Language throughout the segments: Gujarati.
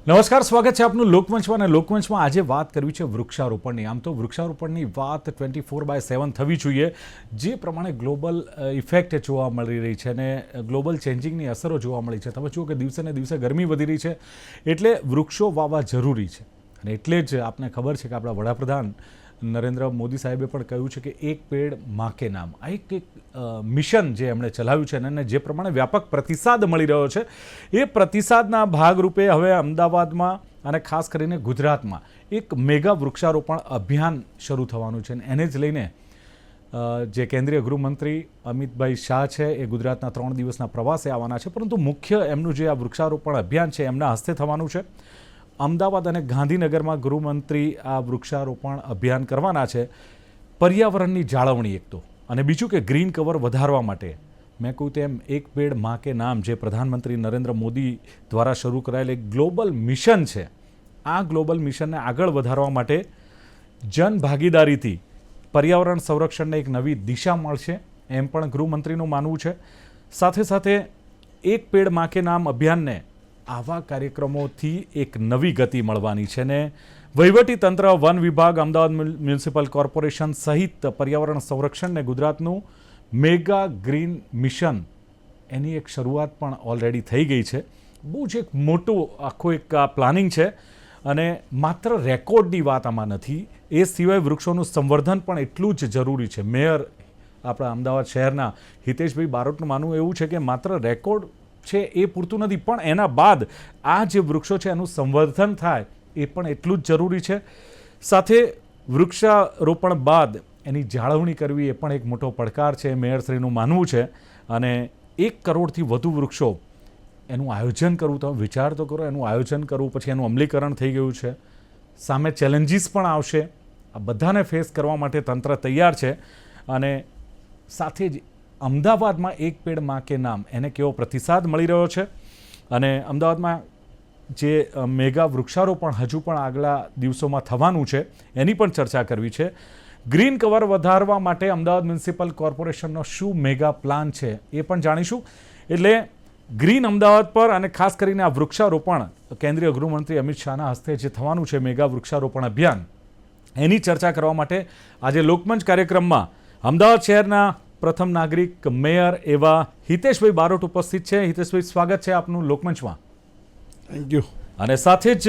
નમસ્કાર, સ્વાગત છે આપનું લોકમંચમાં. અને લોકમંચમાં આજે વાત કરવી છે વૃક્ષારોપણની. આમ તો વૃક્ષારોપણની વાત 24/7 થવી જોઈએ. જે પ્રમાણે ગ્લોબલ ઇફેક્ટ જોવા મળી રહી છે અને ગ્લોબલ ચેન્જિંગની અસરો જોવા મળી છે. તમે જુઓ કે દિવસે ને દિવસે ગરમી વધી રહી છે, એટલે વૃક્ષો વાવવા જરૂરી છે. અને એટલે જ આપને ખબર છે કે આપણા વડાપ્રધાન નરેન્દ્ર મોદી સાહેબે પણ કહ્યું છે કે એક પેડ માં કે નામ. આ એક મિશન જે એમણે ચલાવ્યું છે અને જે પ્રમાણે વ્યાપક પ્રતિસાદ મળી રહ્યો છે, એ પ્રતિસાદના ભાગરૂપે હવે અમદાવાદમાં અને ખાસ કરીને ગુજરાતમાં એક મેગા વૃક્ષારોપણ અભિયાન શરૂ થવાનું છે. એને જ લઈને જે કેન્દ્રીય ગૃહમંત્રી અમિતભાઈ શાહ છે, એ ગુજરાતના 3 દિવસના પ્રવાસે આવવાના છે. પરંતુ મુખ્ય એમનું જે આ વૃક્ષારોપણ અભિયાન છે એમના હસ્તે થવાનું છે. અમદાવાદ અને ગાંધીનગરમાં ગૃહમંત્રી આ વૃક્ષારોપણ અભિયાન કરવાના છે. પર્યાવરણની જાળવણી એક તો, અને બીજું કે ગ્રીન કવર વધારવા માટે મેં કહ્યું તેમ એક પેડ માં કે નામ જે પ્રધાનમંત્રી નરેન્દ્ર મોદી દ્વારા શરૂ કરાયેલ એક ગ્લોબલ મિશન છે. આ ગ્લોબલ મિશનને આગળ વધારવા માટે જન ભાગીદારીથી પર્યાવરણ સંરક્ષણને એક નવી દિશા મળશે, એમ પણ ગૃહમંત્રીનું માનવું છે. સાથે સાથે એક પેડ માં કે નામ અભિયાનને આવા કાર્યક્રમોથી એક નવી ગતિ મળવાની છે ને વહીવટીતંત્ર, વન વિભાગ, અમદાવાદ મ્યુનિસિપલ કોર્પોરેશન સહિત પર્યાવરણ સંરક્ષણને ગુજરાતનું મેગા ગ્રીન મિશન એની એક શરૂઆત પણ ઓલરેડી થઈ ગઈ છે. બહુ જ એક મોટું આખું એક પ્લાનિંગ છે અને માત્ર રેકોર્ડની વાત આમાં નથી, એ સિવાય વૃક્ષોનું સંવર્ધન પણ એટલું જ જરૂરી છે. મેયર આપણા અમદાવાદ શહેરના હિતેશભાઈ બારોટનું માનવું એવું છે કે માત્ર રેકોર્ડ છે એ પૂરતું નથી, પણ એના બાદ આ જે વૃક્ષો છે એનું સંવર્ધન થાય એ પણ એટલું જ જરૂરી છે. સાથે વૃક્ષારોપણ બાદ એની જાળવણી કરવી એ પણ એક મોટો પડકાર છે, મેયરશ્રીનું માનવું છે. અને 1 કરોડથી વધુ વૃક્ષો એનું આયોજન કરવું, તમે વિચાર તો કરો, એનું આયોજન કરવું, પછી એનું અમલીકરણ થઈ ગયું છે. સામે ચેલેન્જીસ પણ આવશે. આ બધાને ફેસ કરવા માટે તંત્ર તૈયાર છે. અને સાથે જ અમદાવાદમાં એક પેડ માં કે નામ એને કેવો પ્રતિસાદ મળી રહ્યો છે અને અમદાવાદમાં જે મેગા વૃક્ષારોપણ હજુ પણ આગલા દિવસોમાં થવાનું છે એની પણ ચર્ચા કરવી છે. ગ્રીન કવર વધારવા માટે અમદાવાદ મ્યુનિસિપલ કોર્પોરેશનનો શું મેગા પ્લાન છે એ પણ જાણીશું. એટલે ગ્રીન અમદાવાદ પર અને ખાસ કરીને આ વૃક્ષારોપણ કેન્દ્રીય ગૃહમંત્રી અમિત શાહના હસ્તે જે થવાનું છે મેગા વૃક્ષારોપણ અભિયાન, એની ચર્ચા કરવા માટે આજે લોકમંચ કાર્યક્રમમાં અમદાવાદ શહેરના પ્રથમ નાગરિક મેયર એવા હિતેશભાઈ બારોટ ઉપસ્થિત છે. હિતેશભાઈ, સ્વાગત છે આપનું લોકમંચમાં. Thank you. અને સાથે જ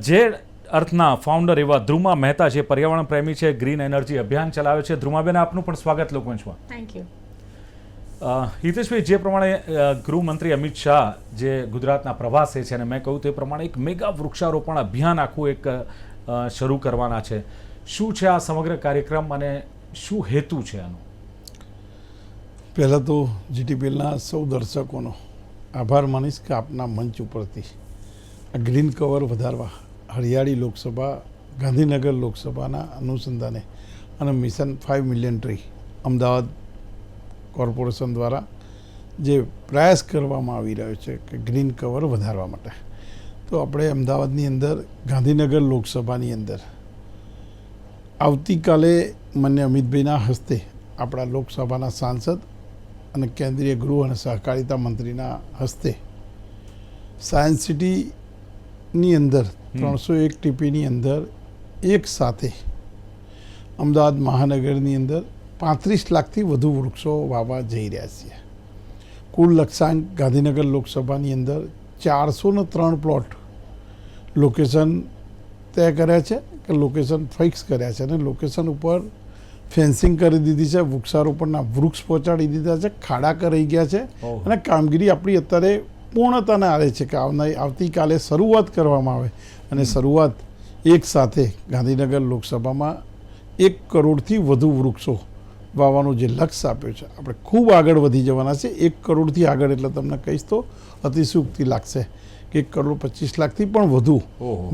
જે અર્થના ફાઉન્ડર એવા ધ્રુમા મહેતા, જે પર્યાવરણ પ્રેમી છે, ગ્રીન એનર્જી અભિયાન ચલાવે છે. ધ્રુમાબેન, આપનું પણ સ્વાગત લોકમંચમાં. Thank you. હિતેશભાઈ, જે પ્રમાણે ગૃહમંત્રી અમિત શાહ જે ગુજરાતના પ્રવાસે છે અને મેં કહ્યું તે પ્રમાણે એક મેગા વૃક્ષારોપણ અભિયાન આખું એક શરૂ કરવાના છે. શું છે આ સમગ્ર કાર્યક્રમ અને શું હેતુ છે આનો? પહેલાં તો જીટીપીએલના સૌ દર્શકોનો આભાર માનીશ કે આપના મંચ ઉપરથી આ ગ્રીન કવર વધારવા હરિયાળી લોકસભા, ગાંધીનગર લોકસભાના અનુસંધાને અને mission 5 million tree Ahmedabad corporation દ્વારા જે પ્રયાસ કરવામાં આવી રહ્યો છે કે ગ્રીન કવર વધારવા માટે, તો આપણે અમદાવાદની અંદર ગાંધીનગર લોકસભાની અંદર આવતીકાલે માન્ય અમિતભાઈના હસ્તે આપણા લોકસભાના સાંસદ અને કેન્દ્રીય ગૃહ અને સહકારિતા મંત્રીના હસ્તે સાયન્સ સિટીની અંદર 301 ટીપીની અંદર એક સાથે અમદાવાદ મહાનગરની અંદર 35 લાખથી વધુ વૃક્ષો વાવવા જઈ રહ્યા છીએ. કુલ લક્ષ્યાંક ગાંધીનગર લોકસભાની અંદર 403 પ્લોટ લોકેશન તય કર્યા છે કે લોકેશન ફિક્સ કર્યા છે અને લોકેશન ઉપર ફેન્સિંગ કરી દીધી છે, વૃક્ષારોપણના વૃક્ષ પહોંચાડી દીધા છે, ખાડા કરાઈ ગયા છે અને કામગીરી આપણી અત્યારે પૂર્ણતાને આવે છે કે આવતીકાલે શરૂઆત કરવામાં આવે અને શરૂઆત એક સાથે ગાંધીનગર લોકસભામાં 1 કરોડથી વધુ વૃક્ષો વાવવાનો જે લક્ષ્ય આપ્યો છે, આપણે ખૂબ આગળ વધી જવાના છે. 1 કરોડથી આગળ એટલે તમને કહીશ તો અતિશયોક્તિ લાગશે કે 1.25 લાખથી પણ વધુ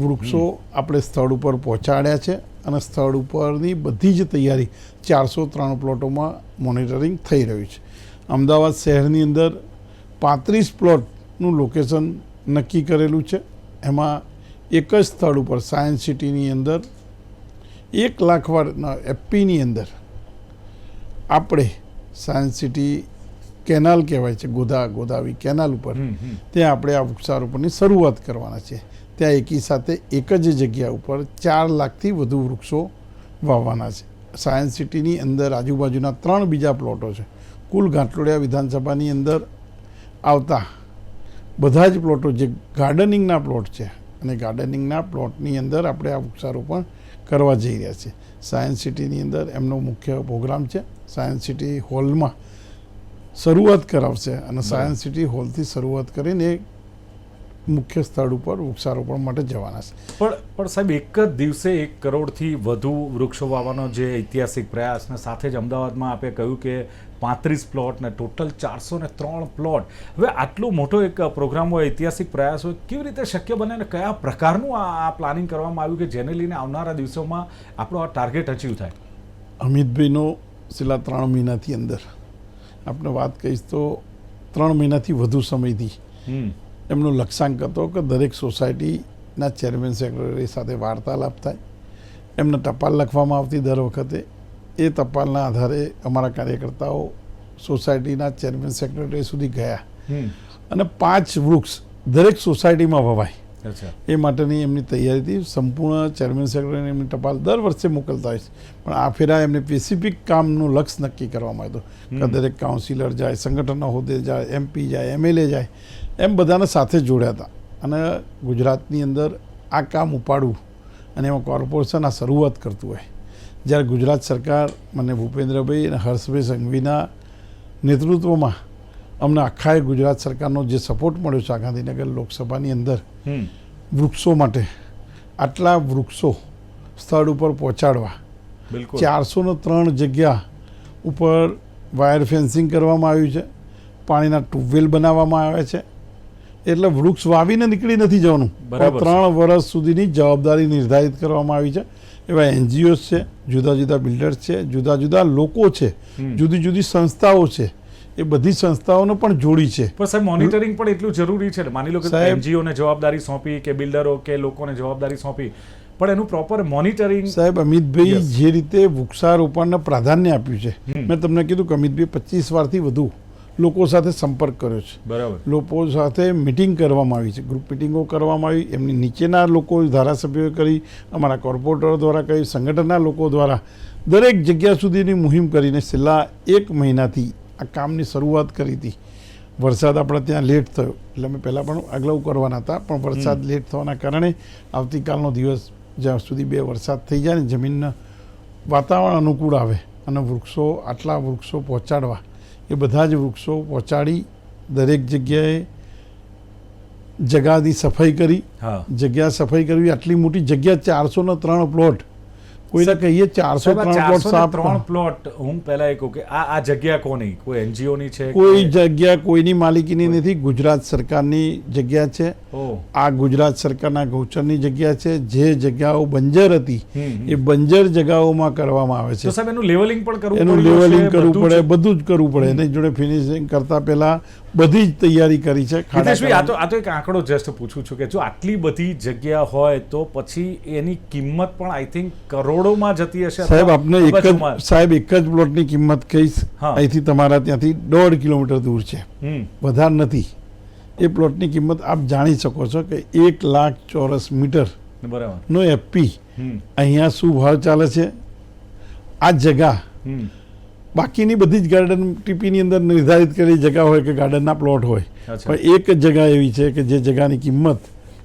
વૃક્ષો આપણે સ્થળ ઉપર પહોંચાડ્યા છે અને સ્થળ ઉપરની બધી જ તૈયારી 403 પ્લોટોમાં મોનિટરિંગ થઈ રહ્યું છે. અમદાવાદ શહેરની અંદર 35 પ્લોટનું લોકેશન નક્કી કરેલું છે. એમાં એક જ સ્થળ ઉપર સાયન્સ સિટીની અંદર 1 લાખ વાર એફપીની અંદર આપણે સાયન્સ સિટી કેનાલ કહેવાય છે, ગોદાવી કેનાલ ઉપર, ત્યાં આપણે આ વૃક્ષારોપણની શરૂઆત કરવાના છે. ત્યાં એકી સાથે એક જ જગ્યા ઉપર 4 લાખથી વધુ વૃક્ષો વાવવાના છે. સાયન્સ સિટીની અંદર આજુબાજુના 3 બીજા પ્લોટો છે. કુલ ઘાટલોડિયા વિધાનસભાની અંદર આવતા બધા જ પ્લોટો જે ગાર્ડનિંગના પ્લોટ છે, અને ગાર્ડનિંગના પ્લોટની અંદર આપણે આ વૃક્ષારોપણ કરવા જઈ રહ્યા છીએ. સાયન્સ સિટીની અંદર એમનો મુખ્ય પ્રોગ્રામ છે. સાયન્સ સિટી હોલમાં શરૂઆત કરાવશે અને સાયન્સ સિટી હોલથી શરૂઆત કરીને મુખ્ય સ્થળ ઉપર વૃક્ષારોપણ માટે જવાના છે. પણ સાહેબ, એક જ દિવસે 1 કરોડથી વધુ વૃક્ષો વાવવાનો જે ઐતિહાસિક પ્રયાસ, ને સાથે જ અમદાવાદમાં આપે કહ્યું કે 35 પ્લોટ ને ટોટલ 403 પ્લોટ. હવે આટલો મોટો એક પ્રોગ્રામ હોય, ઐતિહાસિક પ્રયાસ હોય, કેવી રીતે શક્ય બને અને કયા પ્રકારનું આ પ્લાનિંગ કરવામાં આવ્યું કે જેને લઈને આવનારા દિવસોમાં આપણો આ ટાર્ગેટ અચીવ થાય? અમિતભાઈનો છેલ્લા 3 મહિનાથી અંદર આપણે વાત કહીશ તો 3 મહિનાથી વધુ સમયથી એમનો લક્ષ્યાંક હતો કે દરેક સોસાયટીના ચેરમેન સેક્રેટરી સાથે વાર્તાલાપ થાય. એમને ટપાલ લખવામાં આવતી દર વખતે. એ ટપાલના આધારે અમારા કાર્યકર્તાઓ સોસાયટીના ચેરમેન સેક્રેટરી સુધી ગયા અને 5 વૃક્ષ દરેક સોસાયટીમાં વવાય એ માટેની એમની તૈયારી હતી. સંપૂર્ણ ચેરમેન સેક્રેટરીને એમની ટપાલ દર વર્ષે મોકલતા હોય છે, પણ આ ફેરા એમને સ્પેસિફિક કામનું લક્ષ્ય નક્કી કરવામાં આવ્યું કે દરેક કાઉન્સિલર જાય, સંગઠનના હોદ્દે જાય, MP જાય, MLA જાય, એમ બધાને સાથે જોડ્યા હતા. અને ગુજરાતની અંદર આ કામ ઉપાડવું અને એમાં કોર્પોરેશન આ શરૂઆત કરતું હોય, જ્યારે ગુજરાત સરકાર મને ભૂપેન્દ્રભાઈ અને હર્ષભાઈ સંઘવીના નેતૃત્વમાં અમને આખા ગુજરાત સરકારનો જે સપોર્ટ મળ્યો છે આ ગાંધીનગર લોકસભાની અંદર વૃક્ષો માટે, આટલા વૃક્ષો સ્થળ ઉપર પહોંચાડવા 403 જગ્યા ઉપર વાયર ફેન્સિંગ કરવામાં આવ્યું છે, પાણીના ટ્યુબવેલ બનાવવામાં આવ્યા છે. એટલે વૃક્ષ વાવીને નીકળી નથી જવાનું, 3 વર્ષ સુધીની જવાબદારી નિર્ધારિત કરવામાં આવી છે. એવા NGOs છે, જુદા જુદા બિલ્ડર્સ છે, જુદા જુદા લોકો છે, જુદી જુદી સંસ્થાઓ છે, એ બધી સંસ્થાઓને પણ જોડી છે. પણ સાહેબ, મોનિટરિંગ પણ એટલું જરૂરી છે. માની લો કે NGOને જવાબદારી સોંપી કે બિલ્ડરો કે લોકોને જવાબદારી સોંપી, પણ એનું પ્રોપર મોનિટરિંગ. સાહેબ, અમિતભાઈ જે રીતે વૃક્ષારોપણને પ્રાધાન્ય આપ્યું છે, મેં તમને કીધું કે અમિતભાઈ 25 વારથી વધુ લોકો સાથે સંપર્ક કર્યો છે. બરાબર. લોકો સાથે મિટિંગ કરવામાં આવી છે, ગ્રુપ મિટિંગો કરવામાં આવી. એમની નીચેના લોકો, ધારાસભ્યોએ કરી, અમારા કોર્પોરેટરો દ્વારા કરી, સંગઠનના લોકો દ્વારા દરેક જગ્યા સુધીની મુહિમ કરીને છેલ્લા 1 મહિનાથી આ કામની શરૂઆત કરી હતી. વરસાદ આપણે ત્યાં લેટ થયો એટલે અમે પહેલાં પણ અગાઉ કરવાના હતા, પણ વરસાદ લેટ થવાના કારણે આવતીકાલનો દિવસ જ્યાં સુધી 2 વરસાદ થઈ જાય ને જમીનના વાતાવરણ અનુકૂળ આવે અને વૃક્ષો, આટલા વૃક્ષો પહોંચાડવા, એ બધા જ વૃક્ષો પહોંચાડી દરેક જગ્યાએ જગ્યાની સફાઈ કરી. જગ્યા સફાઈ કરવી, આટલી મોટી જગ્યા 403 પ્લોટ, કોઈને કહીએ 403 પ્લોટ. હું પહેલા એ કહું કે આ જગ્યા કોની? કોઈ NGO ની છે? કોઈ જગ્યા કોઈની માલિકીની નથી, ગુજરાત સરકારની જગ્યા છે. આ ગુજરાત સરકારના ગૌચરની જગ્યા છે. જે જગ્યાઓ બંજર હતી એ બંજર જગ્યાઓમાં કરવામાં આવે છે. તો સાહેબ, એનું લેવલિંગ પણ કરવું પડે. એનું લેવલિંગ કરવું પડે, બધું જ કરવું પડે. એની જોડે ફિનિશિંગ કરતા પહેલા બધી જ તૈયારી કરી છે. આ તો એક આંકડો જસ્ટ પૂછું છું કે જો આટલી બધી જગ્યા હોય તો પછી એની કિંમત પણ આઈ થિંક કરોડોમાં જતી હશે. સાહેબ, આપને એક જ પ્લોટની કિંમત કહીશ. અહીંથી તમારા ત્યાંથી 1.5 કિલોમીટર દૂર છે, વધારે નથી. એ પ્લોટની કિંમત આપ જાણી શકો છો કે 1 લાખ ચોરસ મીટર નો FP અહીંયા શું ભાવ ચાલે છે. આ જગ્યા બાકીની બધી જ ગાર્ડન TPની અંદર નિર્ધારિત કરેલી જગ્યા હોય કે ગાર્ડનના પ્લોટ હોય, પણ એક જ જગ્યા એવી છે કે જે જગ્યાની કિંમત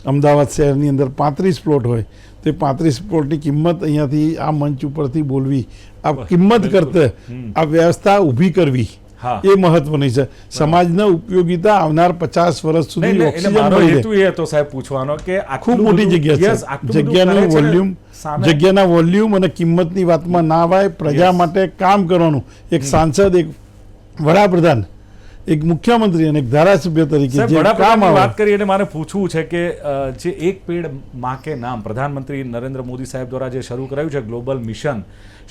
અમદાવાદ શહેરની અંદર 35 પ્લોટ હોય, તે 35 પ્લોટની કિંમત અહીંયાથી આ મંચ ઉપરથી બોલવી, આ કિંમત કરતા આ વ્યવસ્થા ઊભી કરવી એ મહત્વની છે. સમાજના ઉપયોગિતા આવનાર 50 વર્ષ સુધી ઓક્સિજન મળી રહે. હેતુ એ હતો સાહેબ પૂછવાનો કે ખૂબ મોટી જગ્યા છે. જગ્યાનું વોલ્યુમ, જગ્યાના વોલ્યુમ અને કિંમતની વાતમાં ના આવાય. પ્રજા માટે કામ કરવાનું એક સાંસદ, એક વડાપ્રધાન, એક મુખ્યમંત્રી અને એક ધારાસભ્ય તરીકે જે કામ વાત કરી અને મારે પૂછવું છે કે જે એક પેડ માં કે નામ પ્રધાનમંત્રી નરેન્દ્ર મોદી સાહેબ દ્વારા જે શરૂ કરાયું છે ગ્લોબલ મિશન,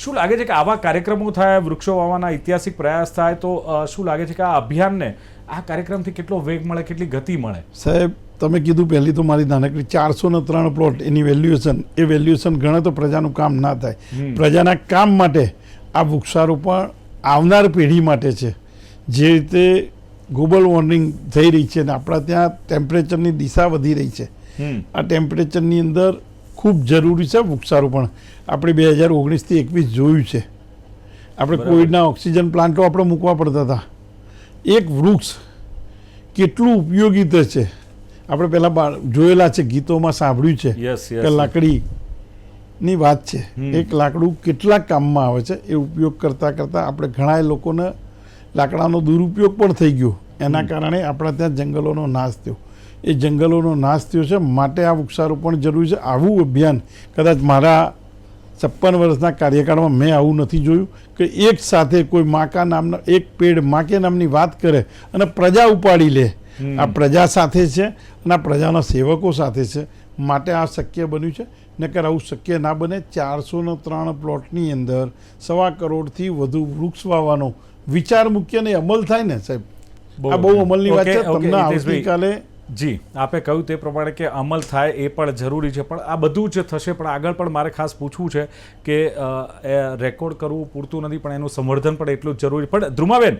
શું લાગે છે કે આવા કાર્યક્રમો થાય, વૃક્ષો વાવવાના ઐતિહાસિક પ્રયાસ થાય તો શું લાગે છે કે આ અભિયાનને, આ કાર્યક્રમથી કેટલો વેગ મળે, કેટલી ગતિ મળે? સાહેબ, તમે કીધું પહેલી તો મારી નાનકડી 403 પ્લોટ, એની વેલ્યુએશન, એ વેલ્યુએશન ગણે તો પ્રજાનું કામ ના થાય. પ્રજાના કામ માટે આ વૃક્ષારોપણ આવનાર પેઢી માટે છે. જે રીતે ગ્લોબલ વોર્મિંગ થઈ રહી છે અને આપણા ત્યાં ટેમ્પરેચરની દિશા વધી રહી છે, આ ટેમ્પરેચરની અંદર ખૂબ જરૂરી છે વૃક્ષારોપણ. આપણે 2019થી 21 જોયું છે, આપણે કોવિડના ઓક્સિજન પ્લાન્ટો આપણે મૂકવા પડતા હતા. એક વૃક્ષ કેટલું ઉપયોગી છે, આપણે પહેલાં જોયેલા છે, ગીતોમાં સાંભળ્યું છે કે લાકડીની વાત છે. એક લાકડું કેટલા કામમાં આવે છે એ ઉપયોગ કરતાં કરતાં આપણે ઘણા લોકોને લાકડાનો દુરુપયોગ પણ થઈ ગયો. એના કારણે આપણા ત્યાં જંગલોનો નાશ થયો. એ જંગલોનો નાશ થયો છે, માટે આ વૃક્ષારોપણ જરૂરી છે. આવું અભિયાન કદાચ મારા 56 વર્ષના કાર્યકાળમાં મેં આવું નથી જોયું કે એક સાથે કોઈ માકા નામના એક પેડ માકે નામની વાત કરે અને પ્રજા ઉપાડી લે. આ પ્રજા સાથે છે અને આ પ્રજાના સેવકો સાથે છે, માટે આ શક્ય બન્યું છે. નકર આવું શક્ય ના બને. 403 પ્લોટની અંદર 1.25 કરોડથી વધુ વૃક્ષ વાવવાનો વિચાર મૂકીએ ને અમલ થાય ને સાહેબ, આ બહુ અમલની વાત છે. તમને આવતીકાલે જી આપે કહ્યું તે પ્રમાણે કે અમલ થાય એ પણ જરૂરી છે, પણ આ બધું જ થશે. પણ આગળ પણ મારે ખાસ પૂછવું છે કે રેકોર્ડ કરવું પૂરતું નથી, પણ એનું સંવર્ધન પણ એટલું જ જરૂરી. પણ ધ્રુમાબેન,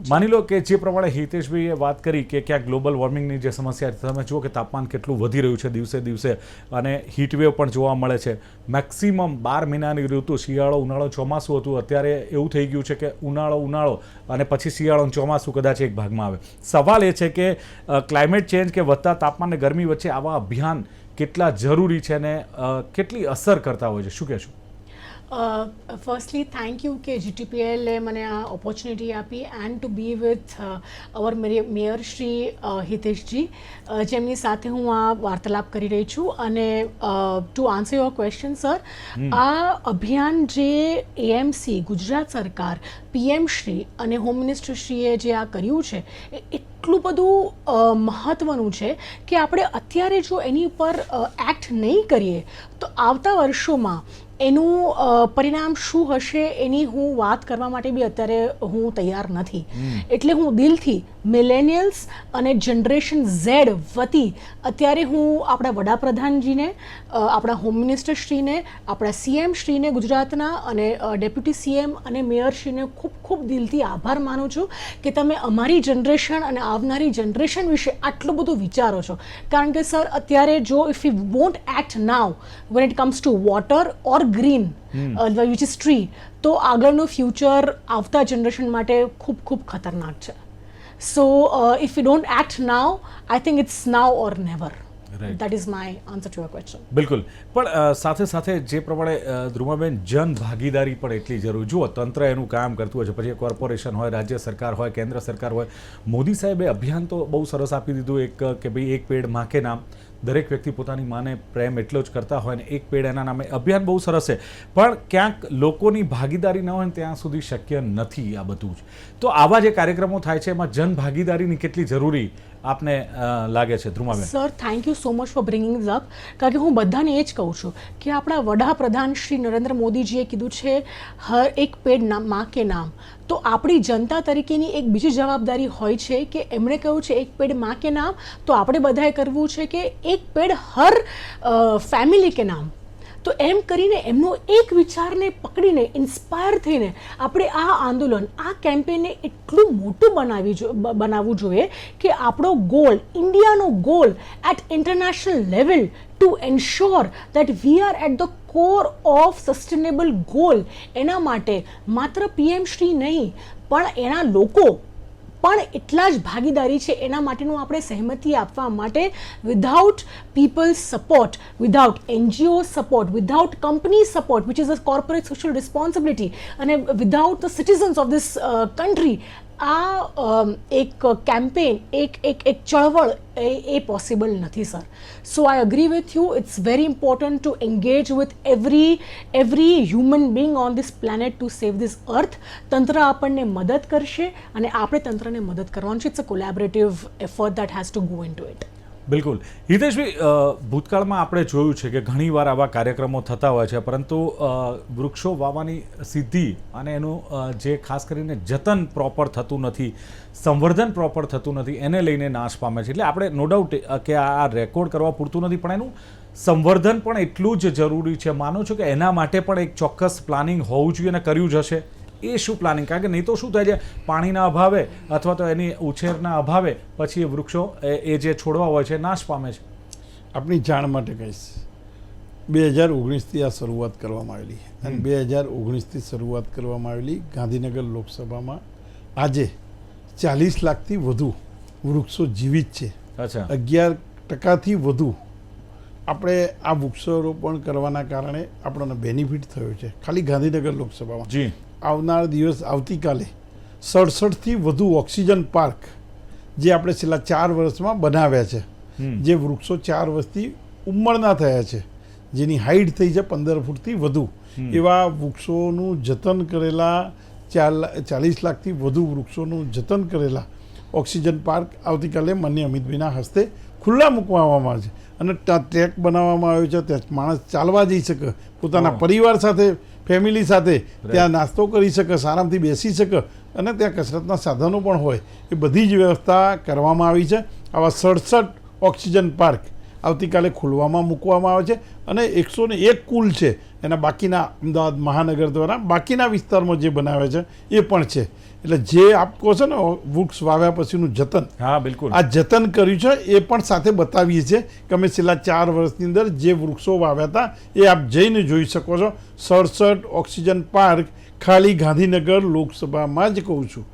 માની લો કે જે પ્રમાણે હિતેશભાઈએ વાત કરી કે ક્યાંક ગ્લોબલ વોર્મિંગની જે સમસ્યા છે, તમે જુઓ કે તાપમાન કેટલું વધી રહ્યું છે દિવસે દિવસે, અને હીટવેવ પણ જોવા મળે છે. મેક્સિમમ 12 મહિનાની ઋતુ, શિયાળો, ઉનાળો, ચોમાસું હતું. અત્યારે એવું થઈ ગયું છે કે ઉનાળો અને પછી શિયાળો, ચોમાસું કદાચ એક ભાગમાં આવે. સવાલ એ છે કે ક્લાઇમેટ ચેન્જ કે વધતા તાપમાન અને ગરમી વચ્ચે આવા અભિયાન કેટલા જરૂરી છે અને કેટલી અસર કરતા હોય છે, શું કહેશો? ફર્સ્ટલી થેન્ક યુ કે GTPL એ મને આ ઓપોર્ચ્યુનિટી આપી and to be with our mayor Shri Hiteshji, જેમની સાથે હું આ વાર્તાલાપ કરી રહી છું. અને to answer your question sir, આ અભિયાન જે AMC ગુજરાત સરકાર, PM શ્રી અને હોમ મિનિસ્ટર શ્રીએ જે આ કર્યું છે એ એટલું બધું મહત્ત્વનું છે કે આપણે અત્યારે જો એની ઉપર એક્ટ નહીં કરીએ તો આવતા વર્ષોમાં એનું પરિણામ શું હશે એની હું વાત કરવા માટે બી અત્યારે હું તૈયાર નથી. એટલે હું દિલથી મિલેનિયલ્સ અને જનરેશન Z વતી અત્યારે હું આપણા વડાપ્રધાનજીને, આપણા હોમ મિનિસ્ટર શ્રીને, આપણા CM શ્રીને ગુજરાતના અને ડેપ્યુટી CM અને મેયરશ્રીને ખૂબ ખૂબ દિલથી આભાર માનું છું કે તમે અમારી જનરેશન અને આવનારી જનરેશન વિશે આટલું બધું વિચારો છો. કારણ કે સર અત્યારે જો if you want act now when it comes to water or green which is tree, તો આગળનું ફ્યુચર આવતા જનરેશન માટે ખૂબ ખૂબ ખતરનાક છે. સો if we don't act now, I think it's now or never. Right. That is my answer to your question. બિલકુલ. પણ સાથે સાથે જે પ્રમાણે ધ્રુમાબેન, જન ભાગીદારી પણ એટલી જરૂરી. જુઓ, તંત્ર એનું કામ કરતું હોય છે, પછી કોર્પોરેશન હોય, રાજ્ય સરકાર હોય, કેન્દ્ર સરકાર હોય. મોદી સાહેબે અભિયાન તો બહુ સરસ આપી દીધું, એક કે ભાઈ એક પેડ માં કે નામ. દરેક વ્યક્તિ પોતાની માને પ્રેમ એટલો જ કરતા હોય ને એક પેડ એના નામે. અભિયાન બહુ સરસ છે, પણ ક્યાંક લોકોની ભાગીદારી ન હોય ને ત્યાં સુધી શક્ય નથી આ બધું જ. તો આવા જે કાર્યક્રમો થાય છે એમાં જન ભાગીદારીની કેટલી જરૂરી આપને લાગે છે Dhrumaben? Sir, thank you so much for bringing this up. કારણ કે હું બધાને એ જ કહું છું કે આપણા વડાપ્રધાન શ્રી નરેન્દ્ર મોદીજીએ કીધું છે હર એક પેડ માં કે નામ. તો આપણી જનતા તરીકેની એક બીજી જવાબદારી હોય છે કે એમણે કહ્યું છે એક પેડ માં કે નામ, તો આપણે બધાએ કરવું છે કે એક પેડ હર ફેમિલી કે નામ. તો એમ કરીને એમનો એક વિચારને પકડીને ઇન્સ્પાયર થઈને આપણે આ આંદોલન, આ કેમ્પેનને એટલું મોટું બનાવવું જોઈએ કે આપણો ગોલ, ઇન્ડિયાનો goal at international level to ensure that we are at the core of sustainable goal. એના માટે માત્ર PM શ્રી નહીં પણ એના લોકો પણ એટલા જ ભાગીદારી છે. એના માટેનું આપણે સહેમતિ આપવા માટે without people's support, without NGO support, without company support which is a corporate social responsibility, અને without the citizens of this country આ એક કેમ્પેન, એક ચળવળ એ પોસિબલ નથી sir. So I agree with you. It's very important to engage with every human being on this planet to save this earth. તંત્ર આપણને મદદ કરશે અને આપણે તંત્રને મદદ કરવાનું છે. It's a collaborative effort that has to go in to it. બિલકુલ. હિતેશભાઈ, ભૂતકાળમાં આપણે જોયું છે કે ઘણીવાર આવા કાર્યક્રમો થતા હોય છે, પરંતુ વૃક્ષો વાવવાની સિદ્ધિ અને એનું જે ખાસ કરીને જતન પ્રોપર થતું નથી, સંવર્ધન પ્રોપર થતું નથી, એને લઈને નાશ પામે છે. એટલે આપણે નો ડાઉટ કે આ રેકોર્ડ કરવા પૂરતું નથી, પણ એનું સંવર્ધન પણ એટલું જ જરૂરી છે. માનો છો કે એના માટે પણ એક ચોક્કસ પ્લાનિંગ હોવું જોઈએ અને કર્યું જ હશે? એ શું પ્લાનિંગ? કારણ કે નહીં તો શું થાય છે, પાણીના અભાવે અથવા તો એની ઉછેરના અભાવે પછી એ વૃક્ષો એ જે છોડવા હોય છે નાશ પામે છે. આપણી જાણ માટે કહીશ, 2019થી આ શરૂઆત કરવામાં આવેલી અને 2019થી શરૂઆત કરવામાં આવેલી ગાંધીનગર લોકસભામાં આજે 40 લાખથી વધુ વૃક્ષો જીવિત છે. અચ્છા. 11% વધુ આપણે આ વૃક્ષારોપણ કરવાના કારણે આપણને બેનિફિટ થયો છે ખાલી ગાંધીનગર લોકસભામાં. જી. આવનાર દિવસ આવતીકાલે 67થી વધુ ઓક્સિજન પાર્ક જે આપણે છેલ્લા 4 વર્ષમાં બનાવ્યા છે, જે વૃક્ષો 4 વર્ષથી ઉંમરના થયા છે, જેની હાઈટ થઈ છે 15 ફૂટથી વધુ, એવા વૃક્ષોનું જતન કરેલા 40 લાખથી વધુ વૃક્ષોનું જતન કરેલા ઓક્સિજન પાર્ક આવતીકાલે માનનીય અમિતભાઈના હસ્તે ખુલ્લા મૂકવામાં આવે છે અને ટ્રેક બનાવવામાં આવ્યો છે. ત્યાં માણસ ચાલવા જઈ શકે, પોતાના પરિવાર સાથે, ફેમિલી સાથે ત્યાં નાસ્તો કરી શકે, આરામથી બેસી શકે અને ત્યાં કસરતના સાધનો પણ હોય, એ બધી જ વ્યવસ્થા કરવામાં આવી છે. આવા 67 ઓક્સિજન પાર્ક આવતીકાલે ખોલવામાં મૂકવામાં આવે છે અને 101 કુલ છે એના બાકીના અમદાવાદ મહાનગર દ્વારા બાકીના વિસ્તારમાં જે બનાવે છે એ પણ છે. એટલે જે આપ કહો છો ને વૃક્ષ વાવ્યા પછીનું જતન, હા બિલકુલ, આ જતન કર્યું છે એ પણ સાથે બતાવીએ છીએ કે અમે છેલ્લા 4 વર્ષની અંદર જે વૃક્ષો વાવ્યા હતા એ આપ જઈને જોઈ શકો છો. 67 ઓક્સિજન પાર્ક ખાલી ગાંધીનગર લોકસભામાં જ કહું છું.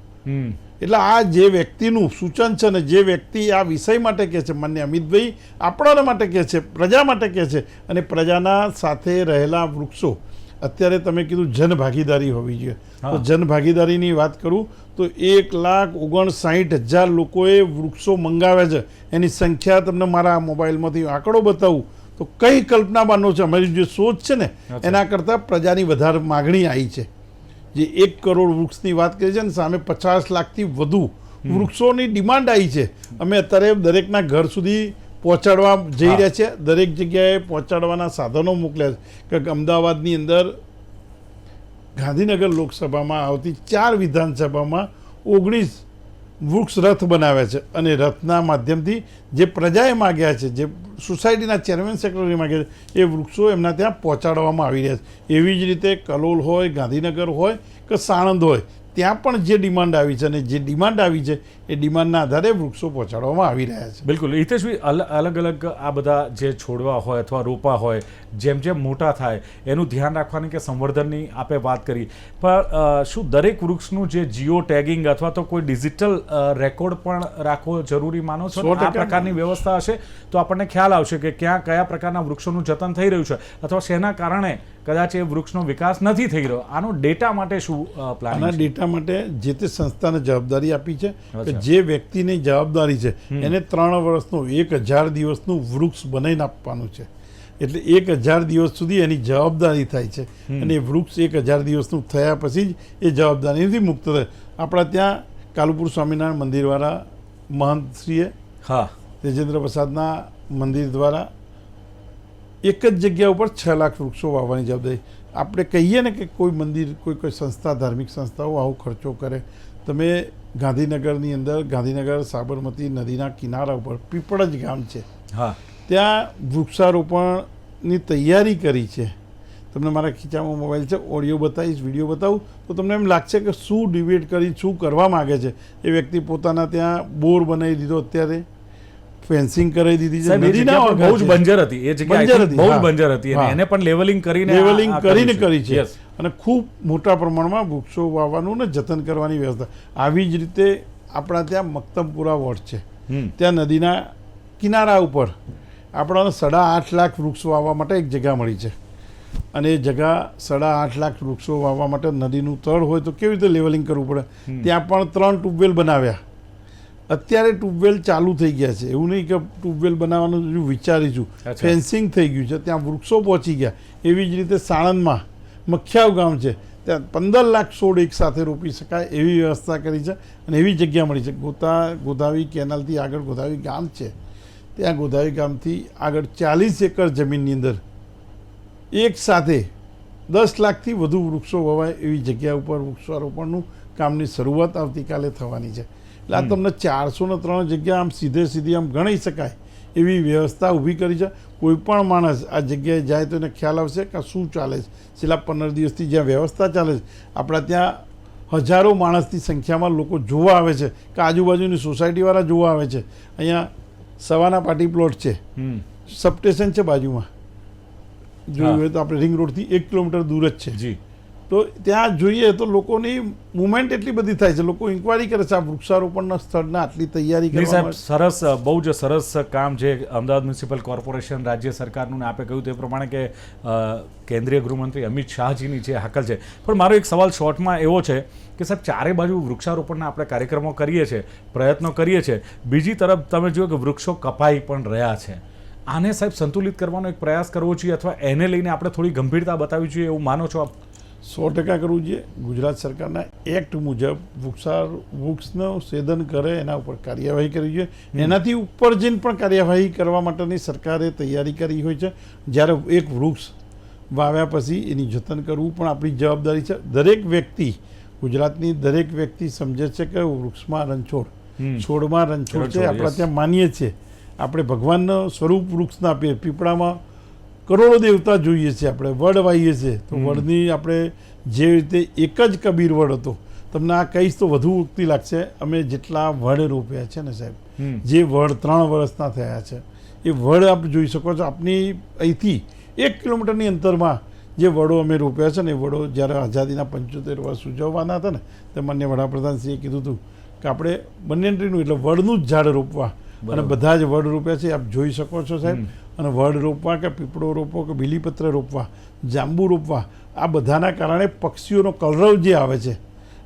એટલે આ જે વ્યક્તિનું સૂચન છે ને જે વ્યક્તિ આ વિષય માટે કહે છે, માન્ય અમિતભાઈ આપણા માટે કહે છે, પ્રજા માટે કહે છે, અને પ્રજાના સાથે રહેલા વૃક્ષો, અત્યારે તમે કીધું જનભાગીદારી હોવી જોઈએ, તો જનભાગીદારીની વાત કરું તો 1,59,000 લોકોએ વૃક્ષો મંગાવ્યા છે. એની સંખ્યા તમને મારા મોબાઈલમાંથી આંકડો બતાવું તો કઈ કલ્પના બહારનો છે. અમારી જે સોચ છે ને એના કરતાં પ્રજાની વધારે માગણી આવી છે. જે 1 કરોડ વૃક્ષની વાત કરી છે ને સામે 50 લાખથી વધુ વૃક્ષોની ડિમાન્ડ આવી છે. અમે અત્યારે દરેકના ઘર સુધી પહોંચાડવા જઈ રહ્યા છે, દરેક જગ્યાએ પહોંચાડવાના સાધનો મોકલ્યા છે કે અમદાવાદની અંદર ગાંધીનગર લોકસભામાં આવતી 4 વિધાનસભામાં 19 વૃક્ષ રથ બનાવ્યા છે અને રથના માધ્યમથી જે પ્રજાએ માગ્યા છે, જે સોસાયટીના ચેરમેન સેક્રેટરી માગ્યા છે, એ વૃક્ષો એમના ત્યાં પહોંચાડવામાં આવી રહ્યા છે. એવી જ રીતે કલોલ હોય, ગાંધીનગર હોય કે સાણંદ હોય, ત્યાં પણ જે ડિમાન્ડ આવી છે અને જે ડિમાન્ડ આવી છે એ ડિમાન્ડના આધારે વૃક્ષો પહોંચાડવામાં આવી રહ્યા છે. બિલકુલ. હિતેશભાઈ, અલગ અલગ આ બધા જે છોડવા હોય અથવા રોપા હોય, જેમ જેમ મોટા થાય એનું ધ્યાન રાખવાની કે સંવર્ધનની આપે વાત કરી, પણ શું દરેક વૃક્ષનું જે જીઓ ટેગિંગ અથવા તો કોઈ ડિજિટલ રેકોર્ડ પણ રાખવો જરૂરી માનો છો? આ પ્રકારની વ્યવસ્થા હશે તો આપણને ખ્યાલ આવશે કે ક્યાં કયા પ્રકારના વૃક્ષોનું જતન થઈ રહ્યું છે અથવા શેના કારણે કદાચ એ વૃક્ષનો વિકાસ નથી થઈ રહ્યો. આનો ડેટા માટે શું પ્લાન? આના ડેટા માટે જે તે સંસ્થાને જવાબદારી આપી છે કે જે વ્યક્તિની જવાબદારી છે એને 3 વર્ષનું 1000 દિવસનું વૃક્ષ બનાવીને આપવાનું છે. એટલે 1000 દિવસ સુધી એની જવાબદારી થાય છે અને એ વૃક્ષ 1000 દિવસનું થયા પછી જ એ જવાબદારીથી મુક્ત થાય. આપણા ત્યાં કાલુપુર સ્વામિનારાયણ મંદિરવાળા મહંતશ્રીએ તેજેન્દ્ર પ્રસાદના મંદિર દ્વારા એક જ જગ્યા ઉપર 6 લાખ વૃક્ષો વાવવાની જવાબદારી. આપણે કહીએ ને કે કોઈ મંદિર, કોઈ સંસ્થા, ધાર્મિક સંસ્થાઓ આવો ખર્ચો કરે. તમે ગાંધીનગરની અંદર, ગાંધીનગર સાબરમતી નદીના કિનારા ઉપર પીપળજ ગામ છે, ત્યાં વૃક્ષારોપણની તૈયારી કરી છે. તમને મારા ખીચામાં મોબાઈલ છે, ઓડિયો બતાવીશ, વિડીયો બતાવું તો તમને એમ લાગશે કે શું ડિબેટ કરી, શું કરવા માગે છે. એ વ્યક્તિ પોતાના ત્યાં બોર બનાવી દીધો, અત્યારે ફેન્સિંગ કરાવી દીધી છે. બહુ જ બંજર હતી એ જગ્યા, બહુ જ બંજર હતી અને એને પણ લેવલિંગ કરીને કરી છે અને ખૂબ મોટા પ્રમાણમાં વૃક્ષો વાવવાનું ને જતન કરવાની વ્યવસ્થા. આવી જ રીતે આપણા ત્યાં મક્તમપુરા વોર્ડ છે, ત્યાં નદીના કિનારા ઉપર આપણાને 8.5 લાખ વૃક્ષો વાવવા માટે એક જગ્યા મળી છે અને એ જગ્યા 8.5 લાખ વૃક્ષો વાવવા માટે નદીનું તળ હોય તો કેવી રીતે લેવલિંગ કરવું પડે. ત્યાં પણ 3 ટ્યુબવેલ બનાવ્યા. અત્યારે ટ્યુબવેલ ચાલુ થઈ ગયા છે, એવું નહીં કે ટ્યુબવેલ બનાવવાનું વિચારીશું. ફેન્સિંગ થઈ ગયું છે, ત્યાં વૃક્ષો પહોંચી ગયા. એવી જ રીતે સાણંદમાં મખ્યાવ ગામ છે, ત્યાં 15 લાખ છોડ એક સાથે રોપી શકાય એવી વ્યવસ્થા કરી છે અને એવી જગ્યા મળી છે. ગોધાવી કેનાલથી આગળ ગોધાવી ગામ છે, ત્યાં ગોધાવી ગામથી આગળ 40 એકર જમીનની અંદર એક સાથે 10 લાખથી વધુ વૃક્ષો વવાય એવી જગ્યા ઉપર વૃક્ષારોપણનું કામની શરૂઆત આવતીકાલે થવાની છે. એટલે આ તમને 403 જગ્યા આમ સીધી આમ ગણી શકાય એવી વ્યવસ્થા ઊભી કરી છે. કોઈ પણ માણસ આ જગ્યાએ જાય તો એને ખ્યાલ આવશે કે શું ચાલે છે. છેલ્લા 15 દિવસથી જ્યાં વ્યવસ્થા ચાલે છે, આપણા ત્યાં હજારો માણસની સંખ્યામાં લોકો જોવા આવે છે કે આજુબાજુની સોસાયટીવાળા જોવા આવે છે. અહીંયા સવાના પાર્ટી પ્લોટ છે, સબસ્ટેશન છે બાજુમાં, જોયું હોય તો આપણે રિંગ રોડથી 1 કિલોમીટર દૂર જ છે. જી. તો ત્યાં જોઈએ તો લોકોની મુવમેન્ટ એટલી બધી થાય છે, લોકો ઇન્ક્વાયરી કરે છે આ વૃક્ષારોપણના સ્થળના આટલી તૈયારી નહીં સાહેબ, કરવામાં. સરસ, બહુ જ સરસ કામ જે અમદાવાદ મ્યુનિસિપલ કોર્પોરેશન રાજ્ય સરકારનું ને આપે કહ્યું તે પ્રમાણે કે કેન્દ્રીય ગૃહમંત્રી અમિત શાહજીની જે હાકલ છે. પણ મારો એક સવાલ શોર્ટમાં એવો છે કે સાહેબ, ચારે બાજુ વૃક્ષારોપણના આપણે કાર્યક્રમો કરીએ છીએ, પ્રયત્નો કરીએ છીએ, બીજી તરફ તમે જુઓ કે વૃક્ષો કપાઈ પણ રહ્યા છે. આને સાહેબ સંતુલિત કરવાનો એક પ્રયાસ કરવો જોઈએ અથવા એને લઈને આપણે થોડી ગંભીરતા બતાવવી જોઈએ, એવું માનો છો આપ? 100% કરવું જોઈએ. ગુજરાત સરકારના એક્ટ મુજબ વૃક્ષનું છેદન કરે એના ઉપર કાર્યવાહી કરવી જોઈએ. એનાથી ઉપર જઈને પણ કાર્યવાહી કરવા માટેની સરકારે તૈયારી કરી હોય છે. જ્યારે એક વૃક્ષ વાવ્યા પછી એની જતન કરવું પણ આપણી જવાબદારી છે. દરેક વ્યક્તિ, ગુજરાતની દરેક વ્યક્તિ સમજે છે કે વૃક્ષમાં રણછોડ, છોડમાં રણછોડ છે. આપણે ત્યાં માનીએ છીએ, આપણે ભગવાનનું સ્વરૂપ વૃક્ષના આપીએ. પીપળામાં કરોડો દેવતા જોઈએ છીએ, આપણે વડ વાવીએ છીએ તો વડની આપણે જે રીતે એક જ કબીર વડ હતો, તમને આ કહીશ તો વધુ ઉક્તિ લાગશે. અમે જેટલા વડ રોપ્યા છે ને સાહેબ, જે વડ 3 વર્ષના થયા છે, એ વડ આપ જોઈ શકો છો. આપની અહીંથી 1 કિલોમીટરની અંતરમાં જે વડો અમે રોપ્યા છે ને, એ વડો જ્યારે આઝાદીના 75 વર્ષ ઉજવવાના હતા ને, તે માન્ય વડાપ્રધાનશ્રીએ કીધું હતું કે આપણે બંને ટ્રીનું એટલે વડનું જ ઝાડ રોપવા, અને બધા જ વડ રોપ્યા છે, આપ જોઈ શકો છો સાહેબ. અને વડ રોપવા કે પીપળો રોપવો કે બીલીપત્ર રોપવા, જાંબુ રોપવા, આ બધાના કારણે પક્ષીઓનો કલરવ જે આવે છે,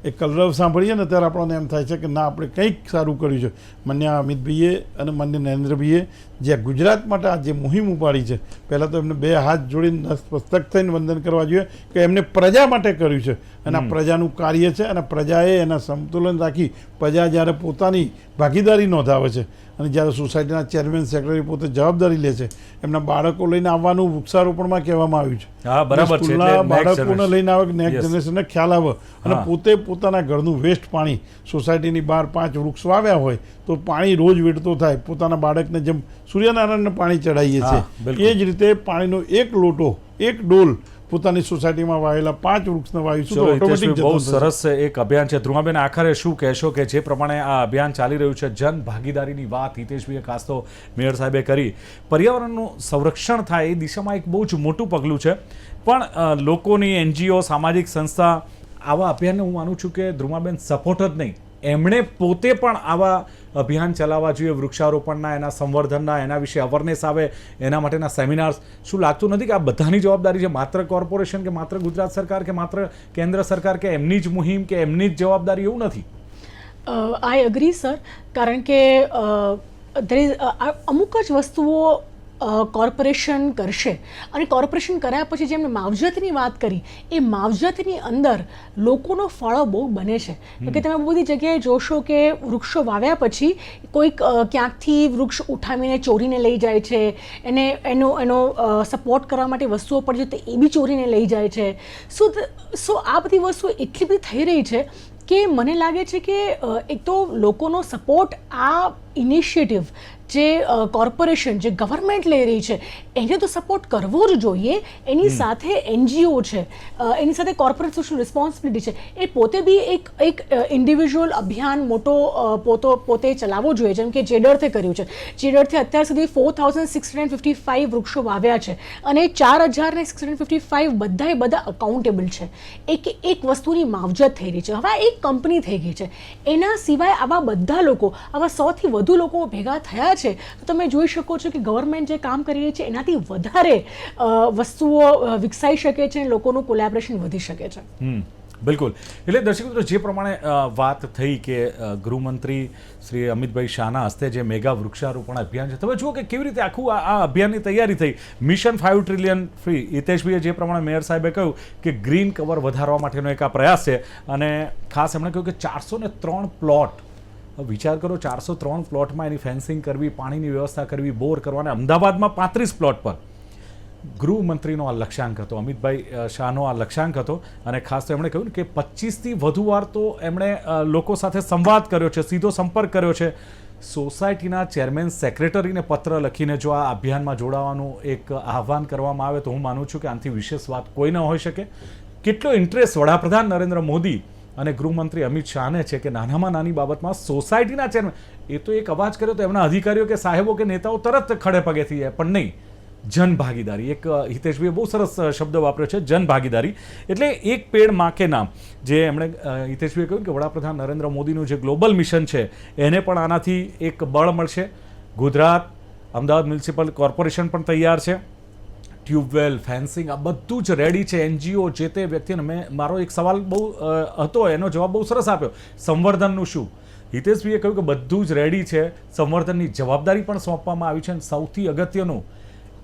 એ કલરવ સાંભળીએ ને ત્યારે આપણને એમ થાય છે કે ના, આપણે કંઈક સારું કર્યું છે. માન્ય અમિતભાઈએ અને માન્ય નરેન્દ્રભાઈએ જે ગુજરાત માટે આ જે મુહિમ ઉપાડી છે, પહેલાં તો એમને 2 હાથ જોડીને નતમસ્તક થઈને વંદન કરવા જોઈએ કે એમને પ્રજા માટે કર્યું છે. અને આ પ્રજાનું કાર્ય છે, અને પ્રજાએ એના સંતુલન રાખી પ્રજા જ્યારે પોતાની ભાગીદારી નોંધાવે છે અને જ્યારે સોસાયટીના ચેરમેન, સેક્રેટરી પોતે જવાબદારી લે છે, એમના બાળકો લઈને આવવાનું વૃક્ષારોપણમાં કહેવામાં આવ્યું છે. હા, બરાબર છે. સ્કૂલના બાળકોને લઈને આવે, નેક્સ્ટ જનરેશનને ખ્યાલ આવે, અને પોતે પોતાના ઘરનું વેસ્ટ પાણી સોસાયટીની બહાર 5 વૃક્ષ વાવ્યા હોય તો પાણી રોજ વેડતો થાય. પોતાના બાળકને જેમ સૂર્યનારાયણને પાણી ચડાવીએ છીએ, એ જ રીતે પાણીનો 1 લોટો, 1 ડોલ પોતાની સોસાયટીમાં વાવેલા 5 વૃક્ષને વાવીશું તો ઓટોમેટિક બહુ સરસ એક અભિયાન છે. ધ્રુવાબેન, આખરે શું કહેશો કે જે પ્રમાણે આ અભિયાન ચાલી રહ્યું છે, જન ભાગીદારીની વાત હિતેશભાઈએ ખાસ તો મેયર સાહેબે કરી, પર્યાવરણનું સંરક્ષણ થાય એ દિશામાં એક બહુ જ મોટું પગલું છે. પણ લોકોની, NGO, સામાજિક સંસ્થા આવા અભિયાનને હું માનું છું કે ધ્રુવાબેન સપોર્ટ જ નહીં, એમણે પોતે પણ આવા અભિયાન ચલાવવા જોઈએ, વૃક્ષારોપણના, એના સંવર્ધનના, એના વિશે અવેરનેસ આવે, એના માટેના સેમિનાર્સ. શું લાગતું નથી કે આ બધાની જવાબદારી છે? માત્ર કોર્પોરેશન કે માત્ર ગુજરાત સરકાર કે માત્ર કેન્દ્ર સરકાર કે એમની જ મુહિમ કે એમની જ જવાબદારી, એવું નથી? આઈ અગ્રી સર, કારણ કે અમુક જ વસ્તુઓ કોર્પોરેશન કરશે, અને કોર્પોરેશન કર્યા પછી જેમને માવજતની વાત કરી, એ માવજતની અંદર લોકોનો ફાળો બહુ બને છે. કે તમે બહુ બધી જગ્યાએ જોશો કે વૃક્ષો વાવ્યા પછી કોઈક ક્યાંકથી વૃક્ષ ઉઠાવીને ચોરીને લઈ જાય છે, એનો સપોર્ટ કરવા માટે વસ્તુઓ પડી તો એ બી ચોરીને લઈ જાય છે. સો આ બધી વસ્તુઓ એટલી બધી થઈ રહી છે કે મને લાગે છે કે એક તો લોકોનો સપોર્ટ આ ઇનિશિયેટિવ જે કોર્પોરેશન, જે ગવર્મેન્ટ લઈ રહી છે, એને તો સપોર્ટ કરવો જ જોઈએ. એની સાથે NGO છે, એની સાથે કોર્પોરેટ સોશિયલ રિસ્પોન્સિબિલિટી છે, એ પોતે બી એક ઇન્ડિવિજ્યુઅલ અભિયાન મોટો પોતે ચલાવવો જોઈએ. જેમ કે જેડરથે કર્યું છે. જેડરથે અત્યાર સુધી 4655 વૃક્ષો વાવ્યા છે, અને 4655 બધા અકાઉન્ટેબલ છે. એક વસ્તુની માવજત થઈ રહી છે. હવે આ એક કંપની થઈ ગઈ છે. એના સિવાય આવા બધા લોકો, આવા 100થી વધુ લોકો ભેગા થયા છે, તો તમે જોઈ શકો છો કે ગવર્મેન્ટ જે કામ કરી રહી છે એનાથી વધારે વસ્તુઓ વિકસાઈ શકે છે, લોકોનું કોલેબોરેશન વધી શકે છે. બિલકુલ. એટલે દર્શક મિત્રો, જે પ્રમાણે વાત થઈ કે ગૃહમંત્રી શ્રી અમિતભાઈ શાહના હસ્તે જે મેગા વૃક્ષારોપણ અભિયાન છે, તમે જુઓ કે કેવી રીતે આખું આ અભિયાનની તૈયારી થઈ. Mission 5 trillion free. હિતેશભાઈએ જે પ્રમાણે મેયર સાહેબે કહ્યું કે ગ્રીન કવર વધારવા માટેનો એક આ પ્રયાસ છે, અને ખાસ એમણે કહ્યું કે 403 પ્લોટ, વિચાર કરો, 403 પ્લોટમાં એની ફેન્સિંગ કરવી, પાણીની વ્યવસ્થા કરવી, બોર કરવાના. અમદાવાદમાં 35 પ્લોટ પર. ગૃહમંત્રીનો આ લક્ષ્યાંક હતો, અમિતભાઈ શાહનો આ લક્ષ્યાંક હતો. અને ખાસ તો એમણે કહ્યું કે 25થી વધુ વાર તો એમણે લોકો સાથે સંવાદ કર્યો છે, સીધો સંપર્ક કર્યો છે. સોસાયટીના ચેરમેન, સેક્રેટરીને પત્ર લખીને જો આ અભિયાનમાં જોડાવાનું એક આહ્વાન કરવામાં આવે તો હું માનું છું કે આનાથી વિશેષ વાત કોઈ ન હોઈ શકે. કેટલો ઇન્ટરેસ્ટ વડાપ્રધાન નરેન્દ્ર મોદી અને ગૃહમંત્રી અમિત શાહને છે કે નાનામાં નાની બાબતમાં સોસાયટીના ચેરમેન એ તો એક અવાજ કર્યો તો એમના અધિકારીઓ કે સાહેબો કે નેતાઓ તરત ખડે પગે થઈ જાય, પણ નહીં, જનભાગીદારી. એક હિતેશભાઈએ બહુ સરસ શબ્દ વાપર્યો છે, જનભાગીદારી. એટલે એક પેડ માં કે નામ, જે એમણે હિતેશભાઈએ કહ્યું કે વડાપ્રધાન નરેન્દ્ર મોદીનું જે ગ્લોબલ મિશન છે એને પણ આનાથી એક બળ મળશે. ગુજરાત, અમદાવાદ મ્યુનિસિપલ કોર્પોરેશન પણ તૈયાર છે. ટ્યુબવેલ, ફેન્સિંગ, આ બધું જ રેડી છે. એનજીઓ જે તે વ્યક્તિને, મારો એક સવાલ બહુ હતો, એનો જવાબ બહુ સરસ આપ્યો. સંવર્ધનનું શું? હિતેશભાઈએ કહ્યું કે બધું જ રેડી છે. સંવર્ધનની જવાબદારી પણ સોંપવામાં આવી છે. અને સૌથી અગત્યનું,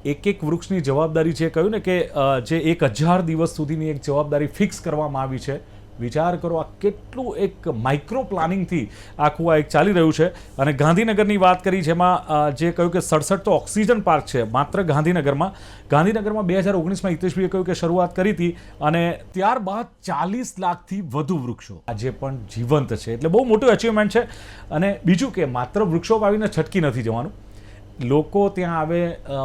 એક વૃક્ષની જવાબદારી છે. કહ્યું ને કે જે 1000 દિવસ સુધીની એક જવાબદારી ફિક્સ કરવામાં આવી છે. વિચાર કરો, આ કેટલું એક માઇક્રો પ્લાનિંગથી આખું આ એક ચાલી રહ્યું છે. અને ગાંધીનગરની વાત કરી, જેમાં જે કહ્યું કે 67 તો ઓક્સિજન પાર્ક છે માત્ર ગાંધીનગરમાં. 2019માં હિતેશભાઈએ કહ્યું કે શરૂઆત કરી હતી, અને ત્યારબાદ 40 લાખથી વધુ વૃક્ષો આજે પણ જીવંત છે. એટલે બહુ મોટું અચીવમેન્ટ છે. અને બીજું કે માત્ર વૃક્ષો વાવીને છટકી નથી જવાનું. લોકો ત્યાં આવે,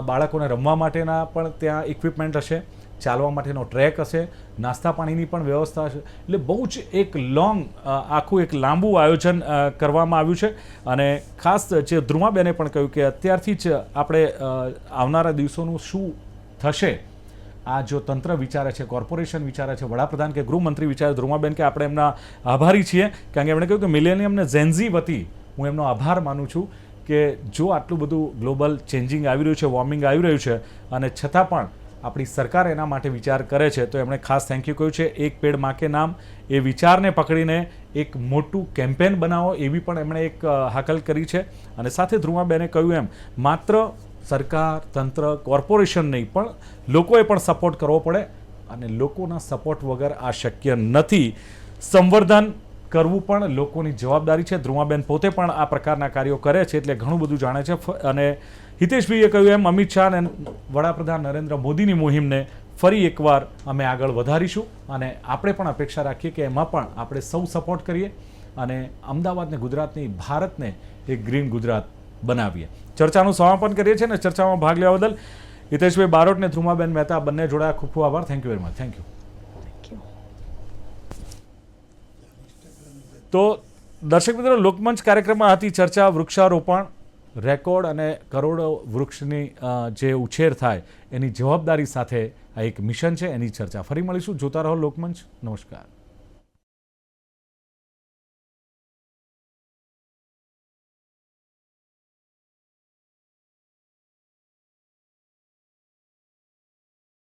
બાળકોને રમવા માટેના પણ ત્યાં ઇક્વિપમેન્ટ હશે, ચાલવા માટેનો ટ્રેક હશે, નાસ્તા પાણીની પણ વ્યવસ્થા હશે. એટલે બહુ જ એક આખું એક લાંબુ આયોજન કરવામાં આવ્યું છે. અને ખાસ જે ધ્રુમાબેને પણ કહ્યું કે અત્યારથી જ આપણે આવનારા દિવસોનું શું થશે, આ જો તંત્ર વિચારે છે, કોર્પોરેશન વિચારે છે, વડાપ્રધાન કે ગૃહમંત્રી વિચારે, ધ્રુમાબેન કે આપણે એમના આભારી છીએ. કારણ કે એમણે કહ્યું કે મિલેનિયમ ને ઝેન્ઝી વતી હું એમનો આભાર માનું છું કે જો આટલું બધું ગ્લોબલ ચેન્જિંગ આવી રહ્યું છે, વોર્મિંગ આવી રહ્યું છે, અને છતાં પણ આપણી સરકાર એના માટે વિચાર કરે છે. તો એમણે ખાસ થેન્ક યુ કહ્યું છે. એક પેડ માં કે નામ, એ વિચારને પકડીને એક મોટું કેમ્પેન બનાવો, એવી પણ એમણે એક હાકલ કરી છે. અને સાથે ધ્રુવાબેને કહ્યું એમ, માત્ર સરકાર, તંત્ર, કોર્પોરેશન નહીં, પણ લોકોએ પણ સપોર્ટ કરવો પડે. અને લોકોના સપોર્ટ વગર આ શક્ય નથી. સંવર્ધન કરવું પણ લોકોની જવાબદારી છે. ધ્રુવાબેન પોતે પણ આ પ્રકારના કાર્યો કરે છે, એટલે ઘણું બધું જાણે છે. અને હિતેશભાઈએ કહ્યું એમ, અમિત શાહ અને વડાપ્રધાન નરેન્દ્ર મોદીની મુહિમને ફરી એકવાર અમે આગળ વધારીશું. અને આપણે પણ અપેક્ષા રાખીએ કે એમાં પણ આપણે સૌ સપોર્ટ કરીએ અને અમદાવાદને, ગુજરાતની, ભારતને એક ગ્રીન ગુજરાત બનાવીએ. ચર્ચાનું સમાપન કરીએ છીએ. અને ચર્ચામાં ભાગ લેવા બદલ હિતેશભાઈ બારોટ ને ધ્રુમાબેન મહેતા બંને જોડાયા, ખૂબ ખૂબ આભાર. Thank you very much. Thank you. તો દર્શક મિત્રો, લોકમંચ કાર્યક્રમમાં હતી ચર્ચા વૃક્ષારોપણ, રેકોર્ડ અને કરોડો વૃક્ષની જે ઉછેર થાય એની જવાબદારી સાથે આ એક મિશન છે, એની ચર્ચા. ફરી મળીશું. જોતા રહો લોકમંચ. નમસ્કાર.